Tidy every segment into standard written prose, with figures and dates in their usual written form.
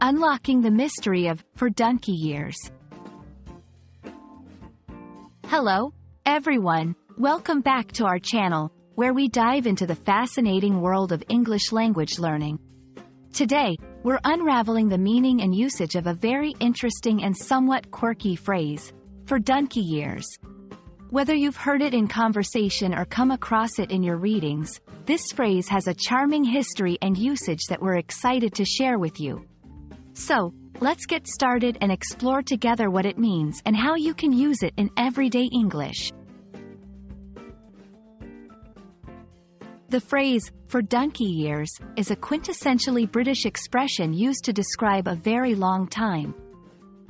Unlocking the mystery of for donkey years. Hello, everyone. Welcome back to our channel, where we dive into the fascinating world of English language learning. Today, we're unraveling the meaning and usage of a very interesting and somewhat quirky phrase, for donkey years. Whether you've heard it in conversation or come across it in your readings, this phrase has a charming history and usage that we're excited to share with you. So, let's get started and explore together what it means and how you can use it in everyday English. The phrase, for donkey years, is a quintessentially British expression used to describe a very long time.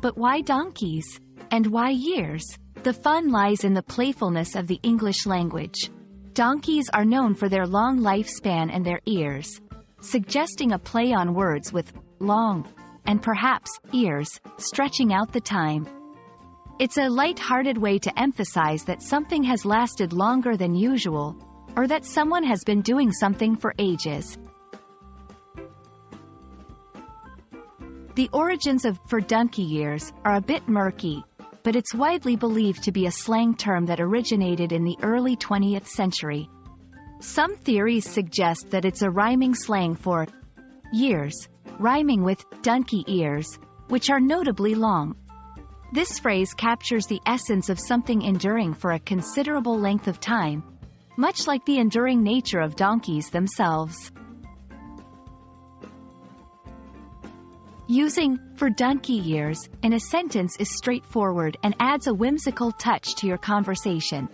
But why donkeys? And why years? The fun lies in the playfulness of the English language. Donkeys are known for their long lifespan and their ears, suggesting a play on words with long and perhaps ears, stretching out the time. It's a light-hearted way to emphasize that something has lasted longer than usual, or that someone has been doing something for ages. The origins of for donkey years are a bit murky, but it's widely believed to be a slang term that originated in the early 20th century. Some theories suggest that it's a rhyming slang for years, rhyming with donkey ears, which are notably long. This phrase captures the essence of something enduring for a considerable length of time, much like the enduring nature of donkeys themselves. Using for donkey years in a sentence is straightforward and adds a whimsical touch to your conversation.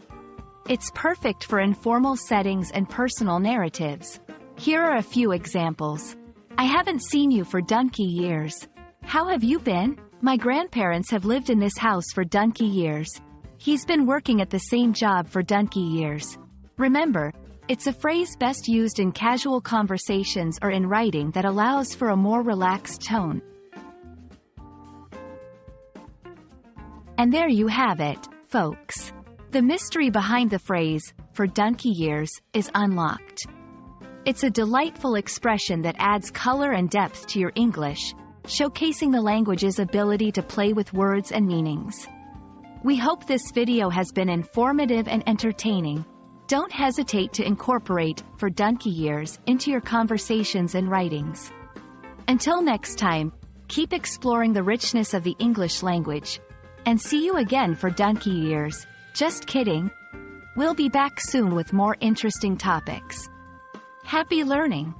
It's perfect for informal settings and personal narratives. Here are a few examples. I haven't seen you for donkey years. How have you been? My grandparents have lived in this house for donkey years. He's been working at the same job for donkey years. Remember, it's a phrase best used in casual conversations or in writing that allows for a more relaxed tone. And there you have it, folks. The mystery behind the phrase, for donkey years, is unlocked. It's a delightful expression that adds color and depth to your English, showcasing the language's ability to play with words and meanings. We hope this video has been informative and entertaining. Don't hesitate to incorporate for donkey years into your conversations and writings. Until next time, keep exploring the richness of the English language. And see you again for donkey years. Just kidding. We'll be back soon with more interesting topics. Happy learning!